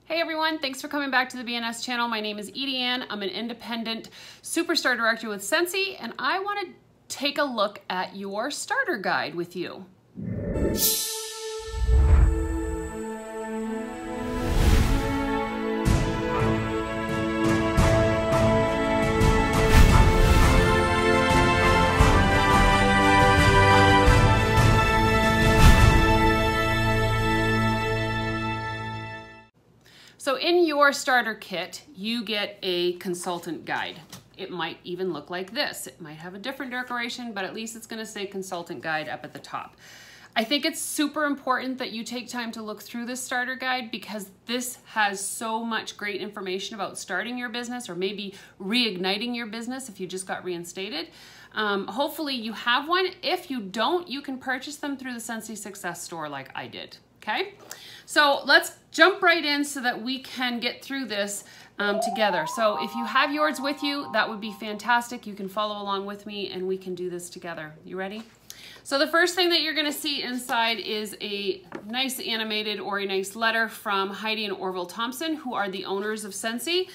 Hey everyone, thanks for coming back to the BNS channel. My name is EdieAnne. I'm an independent superstar director with Scentsy, and I want to take a look at your starter guide with you. So in your starter kit, you get a consultant guide. It might even look like this. It might have a different decoration, but at least it's going to say consultant guide up at the top. I think it's super important that you take time to look through this starter guide because this has so much great information about starting your business or maybe reigniting your business if you just got reinstated. Hopefully you have one. If you don't, you can purchase them through the Scentsy Success Store like I did. Okay, so let's jump right in so that we can get through this together. So if you have yours with you, that would be fantastic. You can follow along with me and we can do this together. You ready? So the first thing that you're going to see inside is a nice animated or a nice letter from Heidi and Orville Thompson, who are the owners of Scentsy.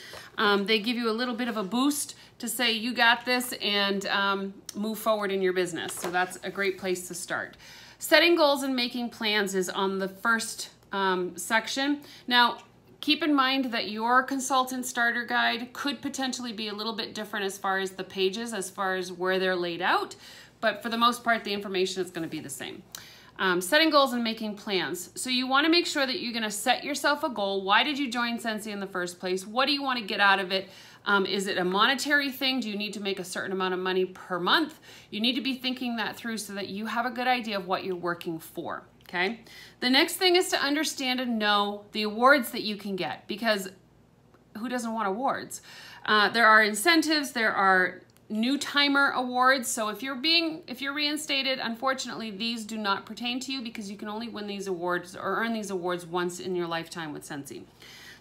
They give you a little bit of a boost to say you got this and move forward in your business. So that's a great place to start. Setting goals and making plans is on the first section. Now, keep in mind that your consultant starter guide could potentially be a little bit different as far as the pages, as far as where they're laid out, but for the most part, the information is going to be the same. Setting goals and making plans. So you want to make sure that you're going to set yourself a goal. Why did you join Scentsy in the first place? What do you want to get out of it? Is it a monetary thing? Do you need to make a certain amount of money per month? You need to be thinking that through so that you have a good idea of what you're working for, okay? The next thing is to understand and know the awards that you can get, because who doesn't want awards? There are incentives, there are new timer awards. So if you're reinstated, unfortunately, these do not pertain to you because you can only win these awards or earn these awards once in your lifetime with Scentsy.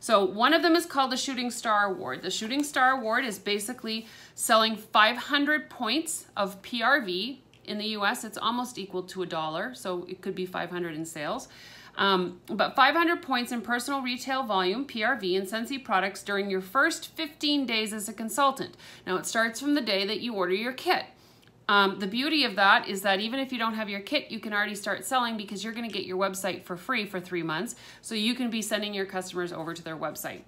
So one of them is called the Shooting Star Award. The Shooting Star Award is basically selling 500 points of PRV. In the US, it's almost equal to $1, so it could be 500 in sales. But 500 points in personal retail volume, PRV, in Scentsy products during your first 15 days as a consultant. Now, it starts from the day that you order your kit. The beauty of that is that even if you don't have your kit, you can already start selling because you're going to get your website for free for 3 months. So you can be sending your customers over to their website.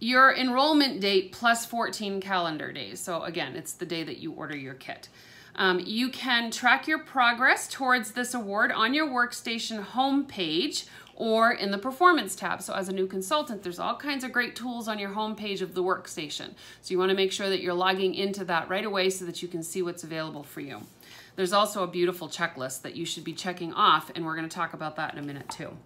Your enrollment date plus 14 calendar days. So again, it's the day that you order your kit. You can track your progress towards this award on your Workstation homepage or in the Performance tab. So as a new consultant, there's all kinds of great tools on your homepage of the Workstation. So you want to make sure that you're logging into that right away so that you can see what's available for you. There's also a beautiful checklist that you should be checking off, and we're going to talk about that in a minute too.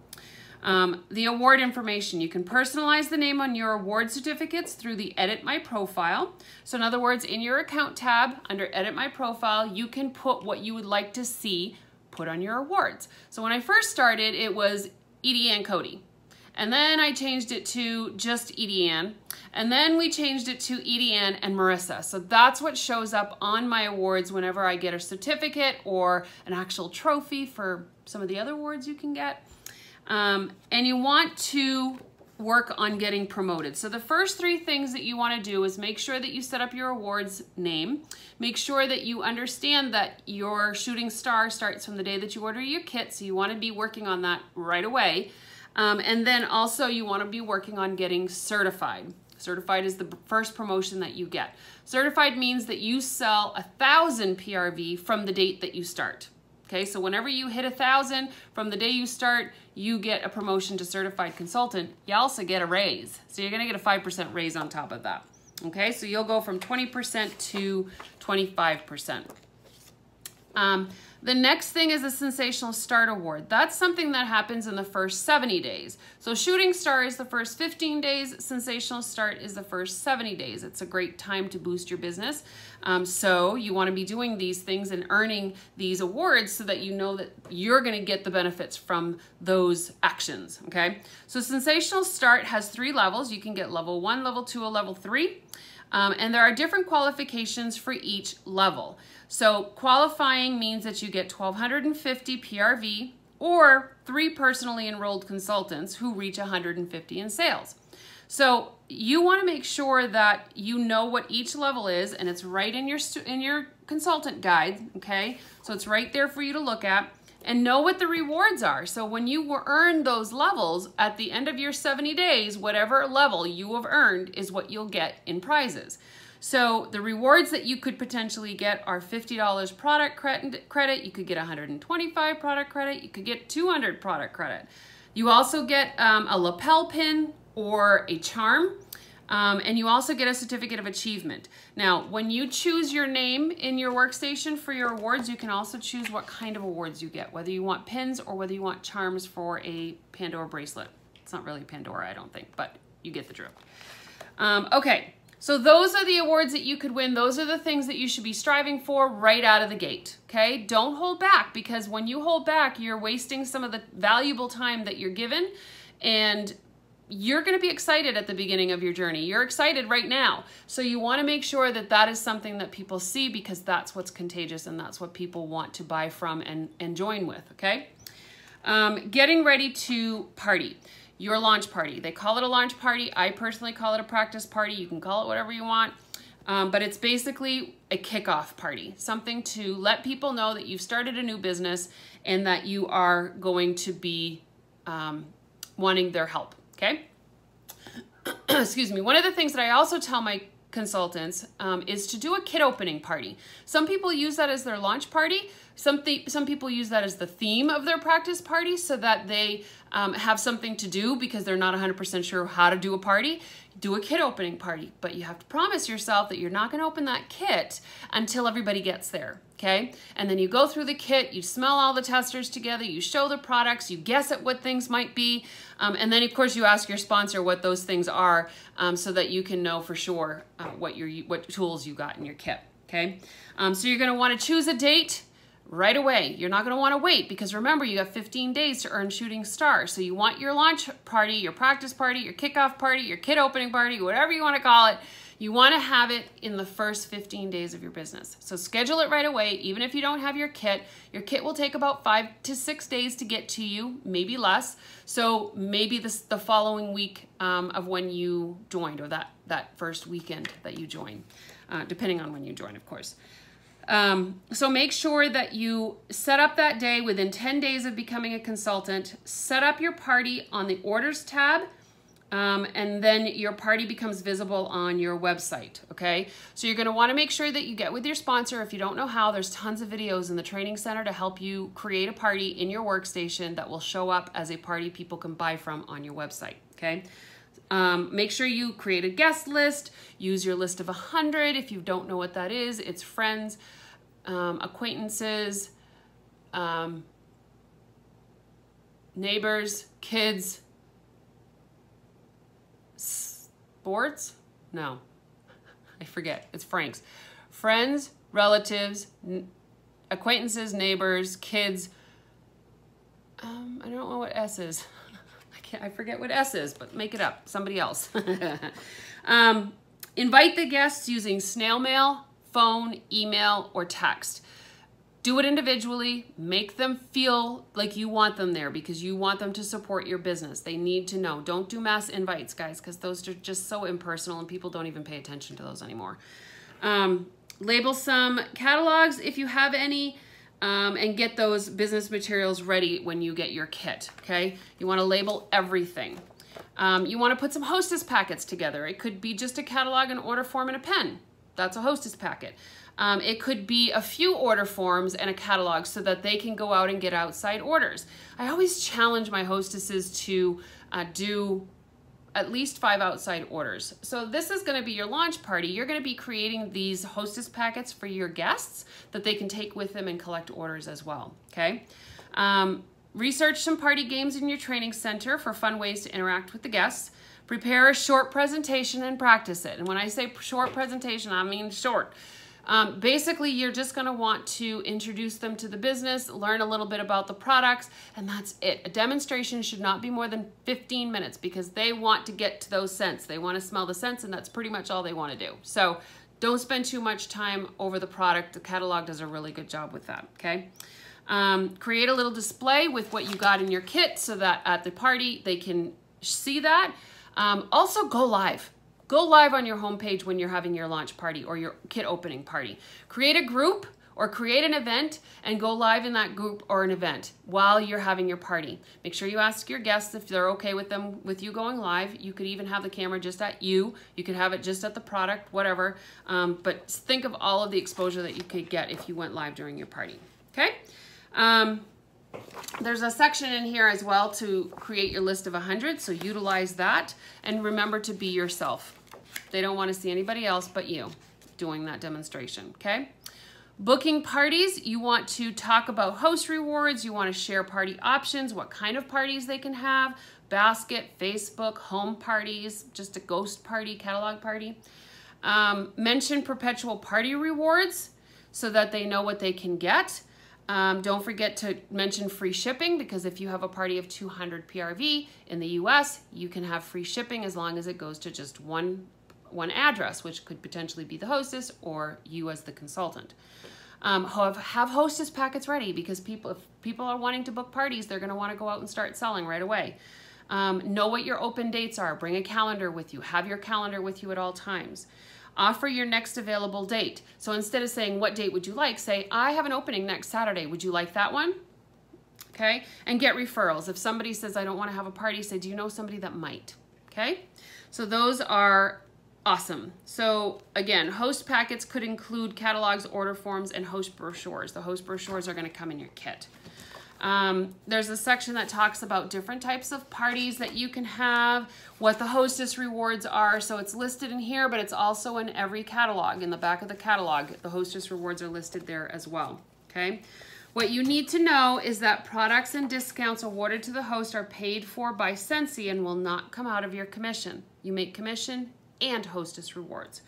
The award information. You can personalize the name on your award certificates through the Edit My Profile. So in other words, in your account tab under Edit My Profile, you can put what you would like to see put on your awards. So when I first started, it was EdieAnne Cody. And then I changed it to just EdieAnne. And then we changed it to EdieAnne and Marissa. So that's what shows up on my awards whenever I get a certificate or an actual trophy for some of the other awards you can get. And you want to work on getting promoted. So the first 3 things that you want to do is make sure that you set up your awards name. Make sure that you understand that your shooting star starts from the day that you order your kit. So you want to be working on that right away. And then also you want to be working on getting certified. Certified is the first promotion that you get. Certified means that you sell 1,000 PRV from the date that you start. Okay, so whenever you hit 1,000 from the day you start, you get a promotion to certified consultant. You also get a raise. So you're going to get a 5% raise on top of that. Okay, so you'll go from 20% to 25%. The next thing is the Sensational Start Award. That's something that happens in the first 70 days. So Shooting Star is the first 15 days. Sensational Start is the first 70 days. It's a great time to boost your business. So you want to be doing these things and earning these awards so that you know that you're going to get the benefits from those actions, okay? So Sensational Start has 3 levels. You can get level 1, level 2, or level 3. And there are different qualifications for each level. So qualifying means that you get 1,250 PRV or 3 personally enrolled consultants who reach 150 in sales. So you want to make sure that you know what each level is, and it's right in your consultant guide, okay? So it's right there for you to look at, and know what the rewards are. So when you earn those levels at the end of your 70 days, whatever level you have earned is what you'll get in prizes. So the rewards that you could potentially get are $50 product credit. You could get 125 product credit. You could get 200 product credit. You also get a lapel pin or a charm. And you also get a certificate of achievement. Now, when you choose your name in your workstation for your awards, you can also choose what kind of awards you get, whether you want pins or whether you want charms for a Pandora bracelet. It's not really Pandora, I don't think, but you get the drift. Okay, so those are the awards that you could win. Those are the things that you should be striving for right out of the gate, okay? Don't hold back, because when you hold back, you're wasting some of the valuable time that you're given, and you're going to be excited at the beginning of your journey. You're excited right now. So you want to make sure that that is something that people see, because that's what's contagious and that's what people want to buy from and join with, okay? Getting ready to party. Your launch party. They call it a launch party. I personally call it a practice party. You can call it whatever you want. But it's basically a kickoff party. Something to let people know that you've started a new business and that you are going to be wanting their help. Okay? Excuse me. One of the things that I also tell my consultants is to do a kit opening party. Some people use that as their launch party. Some people use that as the theme of their practice party, so that they have something to do because they're not 100% sure how to do a party. Do a kit opening party, but you have to promise yourself that you're not going to open that kit until everybody gets there. Okay? And then you go through the kit, you smell all the testers together, you show the products, you guess at what things might be, and then of course you ask your sponsor what those things are, so that you can know for sure what tools you got in your kit. Okay? So you're going to want to choose a date right away. You're not going to want to wait, because remember, you have 15 days to earn Shooting Star. So you want your launch party, your practice party, your kickoff party, your kit opening party, whatever you want to call it. You want to have it in the first 15 days of your business. So schedule it right away, even if you don't have your kit. Your kit will take about 5 to 6 days to get to you, maybe less. So maybe the following week of when you joined, or that first weekend that you join, depending on when you join, of course. So make sure that you set up that day within 10 days of becoming a consultant. Set up your party on the orders tab, and then your party becomes visible on your website, okay? So you're going to want to make sure that you get with your sponsor. If you don't know how, there's tons of videos in the training center to help you create a party in your workstation that will show up as a party people can buy from on your website, okay? Make sure you create a guest list. Use your list of 100. If you don't know what that is, it's friends, acquaintances, neighbors, kids, sports? No, I forget. It's Frank's. Friends, relatives, acquaintances, neighbors, kids. I don't know what S is. I forget what S is, but make it up. Somebody else. Invite the guests using snail mail, phone, email, or text. Do it individually. Make them feel like you want them there, because you want them to support your business. They need to know. Don't do mass invites, guys, because those are just so impersonal and people don't even pay attention to those anymore. Label some catalogs if you have any. And get those business materials ready when you get your kit, okay? You want to label everything. You want to put some hostess packets together. It could be just a catalog, an order form, and a pen. That's a hostess packet. It could be a few order forms and a catalog so that they can go out and get outside orders. I always challenge my hostesses to do at least 5 outside orders. So this is going to be your launch party. You're going to be creating these hostess packets for your guests that they can take with them and collect orders as well, okay? Research some party games in your training center for fun ways to interact with the guests. Prepare a short presentation and practice it. And when I say short presentation, I mean short. Basically, you're just going to want to introduce them to the business, learn a little bit about the products, and that's it. A demonstration should not be more than 15 minutes, because they want to get to those scents. They want to smell the scents, and that's pretty much all they want to do. So don't spend too much time over the product. The catalog does a really good job with that, okay? Create a little display with what you got in your kit so that at the party they can see that. Also go live. Go live on your homepage when you're having your launch party or your kit opening party. Create a group or create an event and go live in that group or an event while you're having your party. Make sure you ask your guests if they're okay with you going live. You could even have the camera just at you. You could have it just at the product, whatever. But think of all of the exposure that you could get if you went live during your party, okay? There's a section in here as well to create your list of 100, so utilize that. And remember to be yourself. They don't want to see anybody else but you doing that demonstration, okay? Booking parties, you want to talk about host rewards, you want to share party options, what kind of parties they can have, basket, Facebook, home parties, just a ghost party, catalog party. Mention perpetual party rewards so that they know what they can get. Don't forget to mention free shipping, because if you have a party of 200 PRV in the US, you can have free shipping as long as it goes to just one address, which could potentially be the hostess or you as the consultant. Have hostess packets ready, because if people are wanting to book parties, they're going to want to go out and start selling right away. Know what your open dates are. Bring a calendar with you. Have your calendar with you at all times. Offer your next available date. So instead of saying, what date would you like? Say, I have an opening next Saturday. Would you like that one? Okay. And get referrals. If somebody says, I don't want to have a party, say, do you know somebody that might? Okay. So those are awesome. So again, host packets could include catalogs, order forms, and host brochures. The host brochures are going to come in your kit. There's a section that talks about different types of parties that you can have, what the hostess rewards are. So it's listed in here, but it's also in every catalog. In the back of the catalog, the hostess rewards are listed there as well. Okay. What you need to know is that products and discounts awarded to the host are paid for by Scentsy and will not come out of your commission. You make commission and hostess rewards.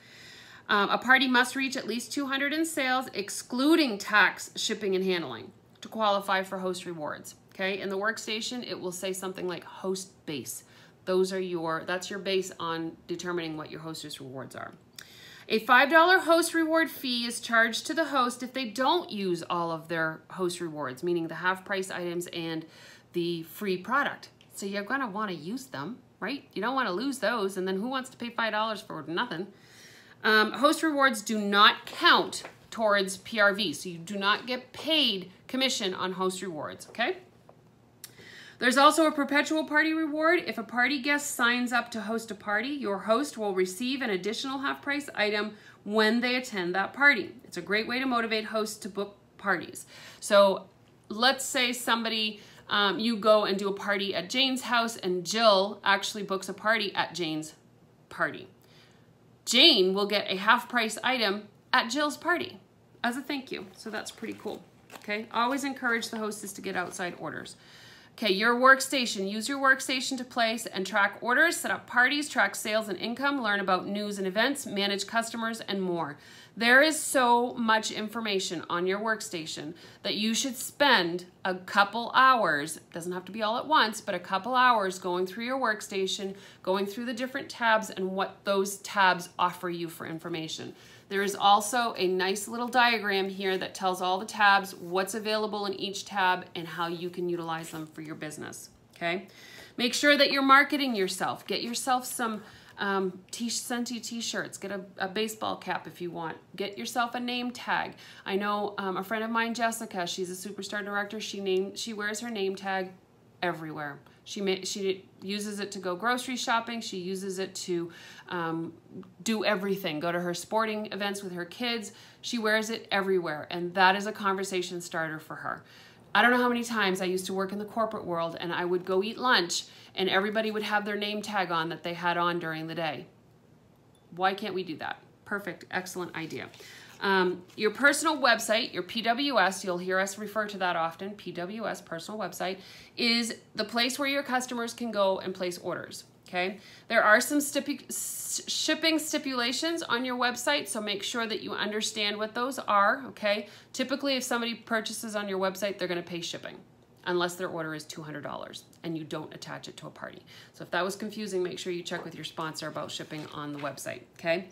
A party must reach at least 200 in sales, excluding tax, shipping, and handling, to qualify for host rewards. Okay, in the workstation, it will say something like host base. That's your base on determining what your hostess rewards are. A $5 host reward fee is charged to the host if they don't use all of their host rewards, meaning the half price items and the free product. So you're gonna wanna use them, right? You don't wanna lose those, and then who wants to pay $5 for nothing? Host rewards do not count towards PRV, so you do not get paid commission on host rewards, okay? There's also a perpetual party reward. If a party guest signs up to host a party, your host will receive an additional half-price item when they attend that party. It's a great way to motivate hosts to book parties. So let's say somebody, you go and do a party at Jane's house and Jill actually books a party at Jane's party. Jane will get a half-price item at Jill's party as a thank you. So that's pretty cool. Okay, always encourage the hostess to get outside orders. Okay, your workstation. Use your workstation to place and track orders, set up parties, track sales and income, learn about news and events, manage customers, and more. There is so much information on your workstation that you should spend a couple hours, it doesn't have to be all at once, but a couple hours going through your workstation, going through the different tabs and what those tabs offer you for information. There is also a nice little diagram here that tells all the tabs, what's available in each tab, and how you can utilize them for your business, okay? Make sure that you're marketing yourself. Get yourself some Scentsy t-shirts. Get a baseball cap if you want. Get yourself a name tag. I know a friend of mine, Jessica, she's a superstar director. She wears her name tag everywhere. She uses it to go grocery shopping. She uses it to do everything. Go to her sporting events with her kids. She wears it everywhere, and that is a conversation starter for her. I don't know how many times I used to work in the corporate world, and I would go eat lunch, and everybody would have their name tag on that they had on during the day. Why can't we do that? Perfect, excellent idea. Your personal website, your PWS, you'll hear us refer to that often, PWS, personal website, is the place where your customers can go and place orders, okay? There are some shipping stipulations on your website, so make sure that you understand what those are, okay? Typically, if somebody purchases on your website, they're gonna pay shipping, unless their order is $200 and you don't attach it to a party. So if that was confusing, make sure you check with your sponsor about shipping on the website, okay?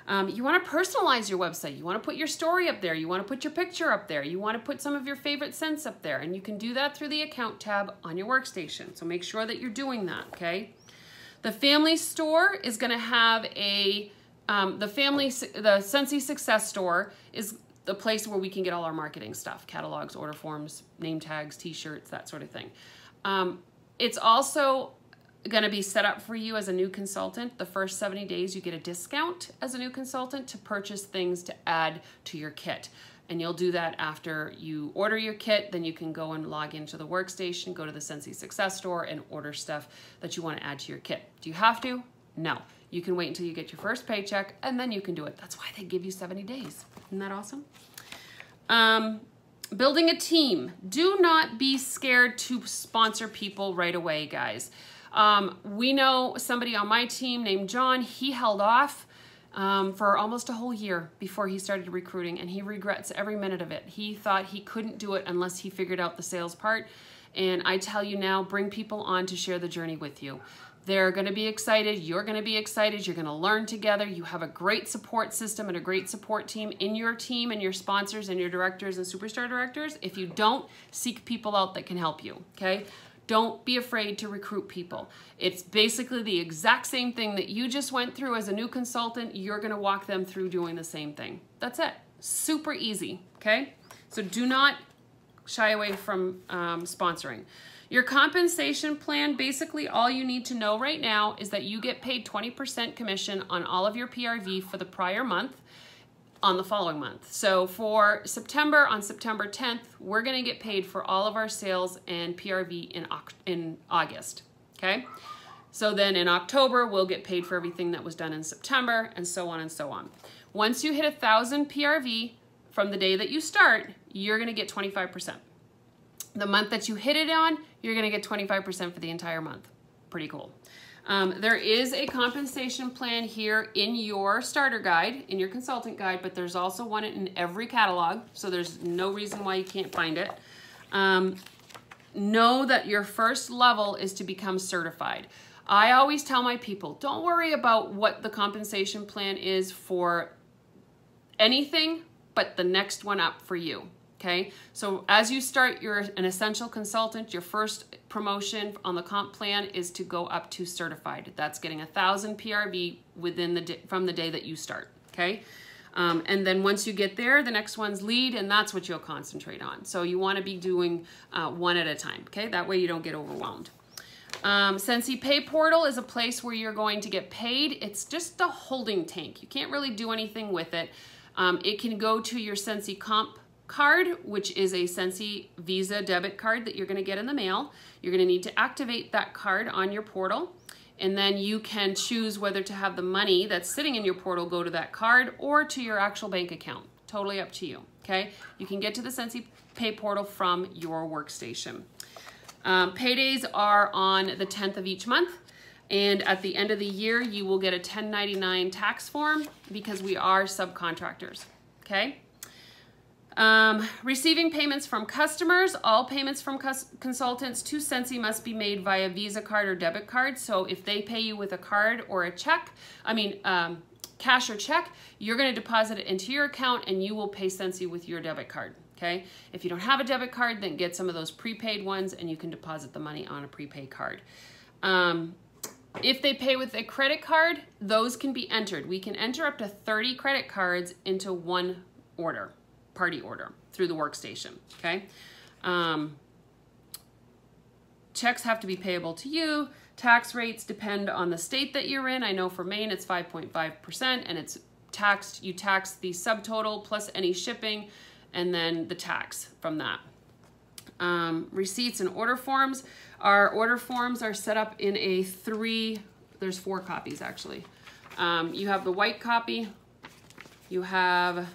You want to personalize your website. You want to put your story up there. You want to put your picture up there. You want to put some of your favorite scents up there. And you can do that through the account tab on your workstation. So make sure that you're doing that, okay? The family store is going to have a, the Scentsy Success Store is the place where we can get all our marketing stuff, catalogs, order forms, name tags, t-shirts, that sort of thing. It's also going to be set up for you as a new consultant. The first 70 days you get a discount as a new consultant to purchase things to add to your kit. And you'll do that after you order your kit. Then you can go and log into the workstation, go to the Scentsy Success Store and order stuff that you want to add to your kit. Do you have to? No. You can wait until you get your first paycheck and then you can do it. That's why they give you 70 days. Isn't that awesome? Building a team. Do not be scared to sponsor people right away, guys. We know somebody on my team named John. He held off for almost a whole year before he started recruiting, and he regrets every minute of it. He thought he couldn't do it unless he figured out the sales part. And I tell you now, bring people on to share the journey with you. They're going to be excited. You're going to be excited. You're going to learn together. You have a great support system and a great support team in your team and your sponsors and your directors and superstar directors. If you don't, seek people out that can help you, okay? Don't be afraid to recruit people. It's basically the exact same thing that you just went through as a new consultant. You're going to walk them through doing the same thing. That's it. Super easy, okay? So do not shy away from sponsoring. Your compensation plan, basically all you need to know right now is that you get paid 20% commission on all of your PRV for the prior month on the following month. So for September, on September 10th, we're gonna get paid for all of our sales and PRV in August, okay? So then in October, we'll get paid for everything that was done in September, and so on and so on. Once you hit 1,000 PRV from the day that you start, you're gonna get 25%. The month that you hit it on, you're gonna get 25% for the entire month. Pretty cool. There is a compensation plan here in your starter guide, in your consultant guide, but there's also one in every catalog, so there's no reason why you can't find it. Know that your first level is to become certified. I always tell my people, don't worry about what the compensation plan is for anything but the next one up for you. Okay, so as you start, you're an essential consultant. Your first promotion on the comp plan is to go up to certified. That's getting 1,000 PRV from the day that you start. Okay, and then once you get there, the next one's lead, and that's what you'll concentrate on. So you want to be doing one at a time. Okay, that way you don't get overwhelmed. Scentsy Pay Portal is a place where you're going to get paid. It's just a holding tank. You can't really do anything with it. It can go to your Scentsy Comp card, which is a Scentsy Visa debit card that you're going to get in the mail. You're going to need to activate that card on your portal, and then you can choose whether to have the money that's sitting in your portal go to that card or to your actual bank account. Totally up to you, okay? You can get to the Scentsy Pay Portal from your workstation. Paydays are on the 10th of each month, and at the end of the year, you will get a 1099 tax form because we are subcontractors, okay? Receiving payments from customers. All payments from consultants to Scentsy must be made via Visa card or debit card. So if they pay you with a card or a check, cash or check, you're going to deposit it into your account and you will pay Scentsy with your debit card. Okay. If you don't have a debit card, then get some of those prepaid ones and you can deposit the money on a prepaid card. If they pay with a credit card, those can be entered. We can enter up to 30 credit cards into one order. Party order through the workstation, okay? Checks have to be payable to you. Tax rates depend on the state that you're in. I know for Maine it's 5.5% and it's taxed, you tax the subtotal plus any shipping and then the tax from that. Receipts and order forms. Our order forms are set up in there's 4 copies actually. You have the white copy, you have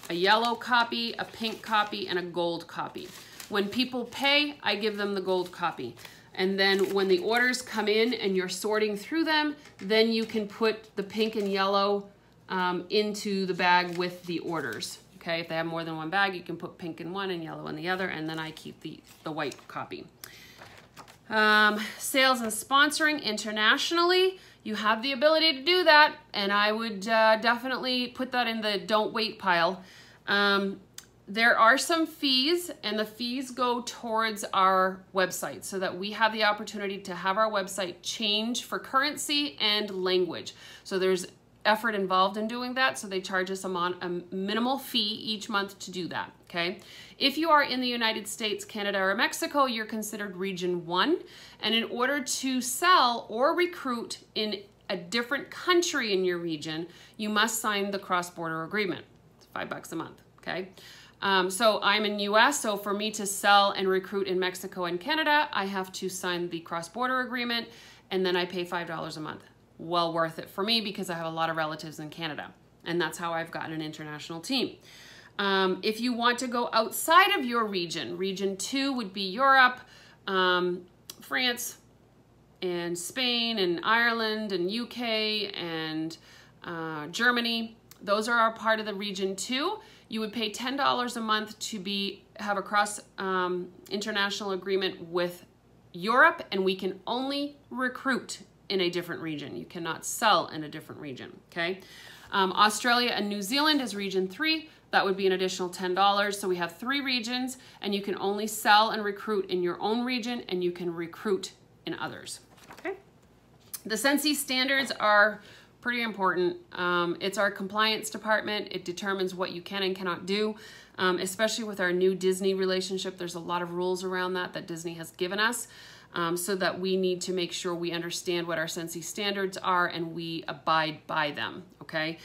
a yellow copy, a pink copy, and a gold copy. When people pay, I give them the gold copy. And then when the orders come in and you're sorting through them, then you can put the pink and yellow into the bag with the orders. Okay, if they have more than one bag, you can put pink in one and yellow in the other, and then I keep the white copy. Sales and sponsoring internationally. you have the ability to do that, and I would definitely put that in the don't wait pile. There are some fees, and the fees go towards our website so that we have the opportunity to have our website change for currency and language. So there's effort involved in doing that, so they charge us a minimal fee each month to do that, okay? If you are in the United States, Canada, or Mexico, you're considered Region 1, and in order to sell or recruit in a different country in your region, you must sign the cross-border agreement. It's $5 a month, okay? So I'm in US, so for me to sell and recruit in Mexico and Canada, I have to sign the cross-border agreement, and then I pay $5 a month. Well worth it for me because I have a lot of relatives in Canada, and that's how I've gotten an international team. If you want to go outside of your region, Region 2 would be Europe, France, and Spain, and Ireland, and UK, and Germany. Those are part of the Region 2. You would pay $10 a month to have a cross international agreement with Europe, and we can only recruit in a different region. You cannot sell in a different region, okay? Australia and New Zealand is Region 3. That would be an additional $10. So we have 3 regions, and you can only sell and recruit in your own region, and you can recruit in others, okay? The Scentsy standards are pretty important. It's our compliance department. It determines what you can and cannot do, especially with our new Disney relationship. There's a lot of rules around that Disney has given us. So that we need to make sure we understand what our Scentsy standards are and we abide by them, okay?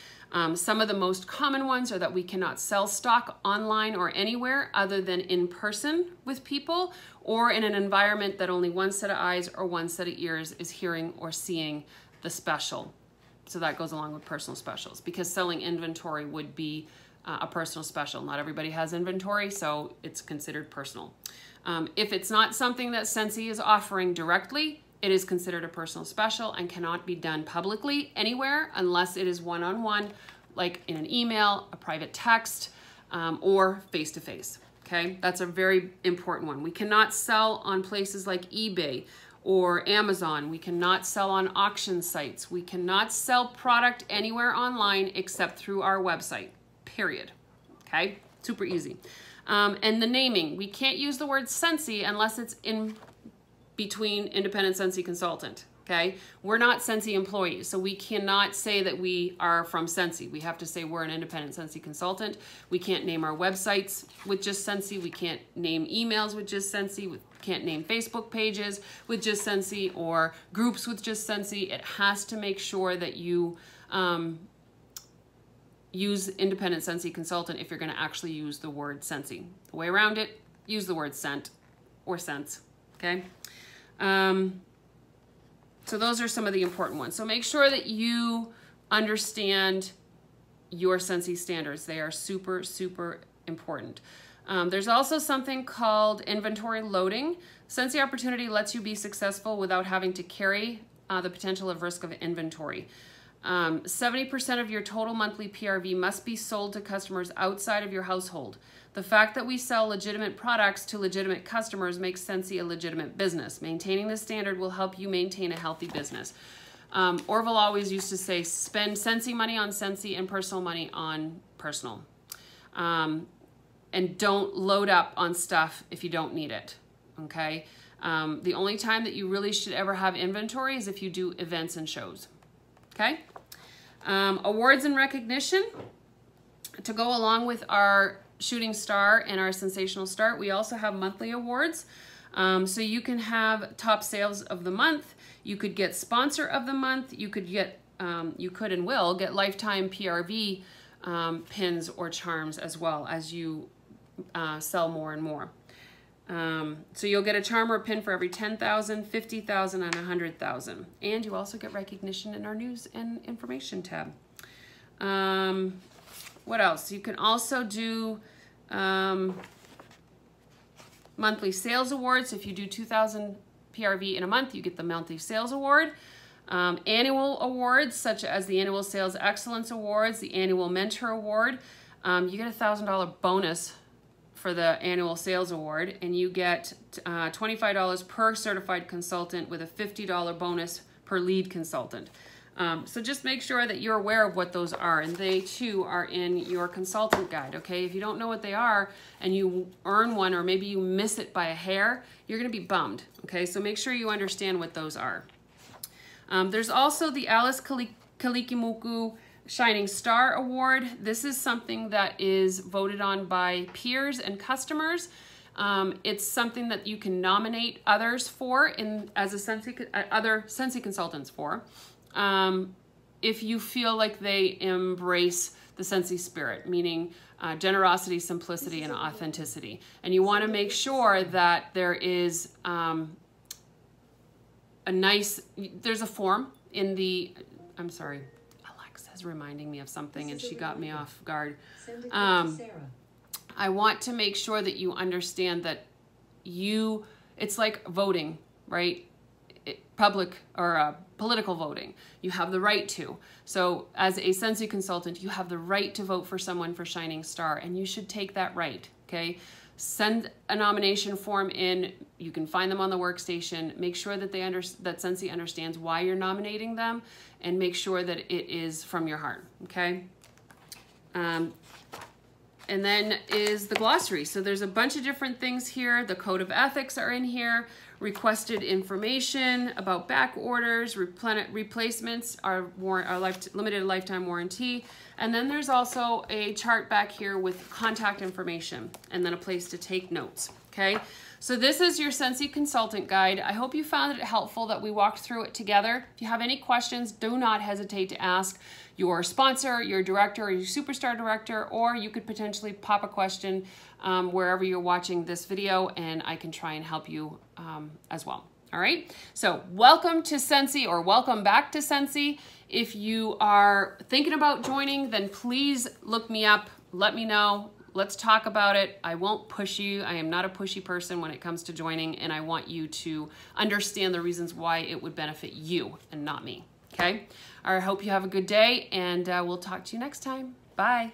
Some of the most common ones are that we cannot sell stock online or anywhere other than in person with people or in an environment that only one set of eyes or one set of ears is hearing or seeing the special. So that goes along with personal specials, because selling inventory would be a personal special. Not everybody has inventory, so it's considered personal. If it's not something that Scentsy is offering directly, it is considered a personal special and cannot be done publicly anywhere unless it is one-on-one, like in an email, a private text, or face-to-face, okay? That's a very important one. We cannot sell on places like eBay or Amazon. We cannot sell on auction sites. We cannot sell product anywhere online except through our website, period, okay? Super easy. And the naming, we can't use the word Scentsy unless it's in between independent Scentsy consultant, okay? We're not Scentsy employees, so we cannot say that we are from Scentsy. We have to say we're an independent Scentsy consultant. We can't name our websites with just Scentsy. We can't name emails with just Scentsy. We can't name Facebook pages with just Scentsy or groups with just Scentsy. It has to make sure that you use independent Scentsy consultant if you're going to actually use the word Scentsy. The way around it, use the word scent or scents, okay? So those are some of the important ones. So make sure that you understand your Scentsy standards. They are super, super important. There's also something called inventory loading. Scentsy Opportunity lets you be successful without having to carry the potential of risk of inventory. 70% of your total monthly PRV must be sold to customers outside of your household. The fact that we sell legitimate products to legitimate customers makes Scentsy a legitimate business. Maintaining this standard will help you maintain a healthy business. Orville always used to say, spend Scentsy money on Scentsy and personal money on personal. And don't load up on stuff if you don't need it, okay? The only time that you really should ever have inventory is if you do events and shows. Okay, awards and recognition. To go along with our Shooting Star and our Sensational Start, we also have monthly awards. So you can have Top Sales of the Month. You could get Sponsor of the Month. You could get, you could and will get Lifetime PRV pins or charms as well as you sell more and more. So you'll get a charm or a pin for every 10,000, 50,000, and 100,000. And you also get recognition in our news and information tab. What else? You can also do monthly sales awards. If you do 2,000 PRV in a month, you get the monthly sales award. Annual awards, such as the Annual Sales Excellence Awards, the Annual Mentor Award. You get a $1,000 bonus for the Annual Sales Award, and you get $25 per certified consultant with a $50 bonus per lead consultant. So just make sure that you're aware of what those are, and they too are in your consultant guide, okay? If you don't know what they are and you earn one, or maybe you miss it by a hair, you're gonna be bummed, okay? So make sure you understand what those are. There's also the Alice Kalikimoku Shining Star Award. This is something that is voted on by peers and customers. It's something that you can nominate others for as other Scentsy consultants for. If you feel like they embrace the Scentsy spirit, meaning generosity, simplicity, and authenticity. And you want to make sure that there is there's a form in the, I'm sorry, Alexa's reminding me of something and she got me off guard. I want to make sure that you understand that it's like voting, right? Public or political voting. You have the right to. So as a Scentsy consultant, you have the right to vote for someone for Shining Star, and you should take that right, okay? Send a nomination form in. You can find them on the Workstation. Make sure that that Scentsy understands why you're nominating them, and make sure that it is from your heart, okay? And then is the glossary. So there's a bunch of different things here. The code of ethics are in here. Requested information about back orders, replacements are limited lifetime warranty. And then there's also a chart back here with contact information and then a place to take notes, okay? So this is your Scentsy consultant guide. I hope you found it helpful that we walked through it together. If you have any questions, do not hesitate to ask your sponsor, your director, or your superstar director, or you could potentially pop a question wherever you're watching this video, and I can try and help you as well. All right, so welcome to Scentsy, or welcome back to Scentsy. If you are thinking about joining, then please look me up, let me know. Let's talk about it. I won't push you. I am not a pushy person when it comes to joining, and I want you to understand the reasons why it would benefit you and not me, okay? I hope you have a good day, and we'll talk to you next time. Bye.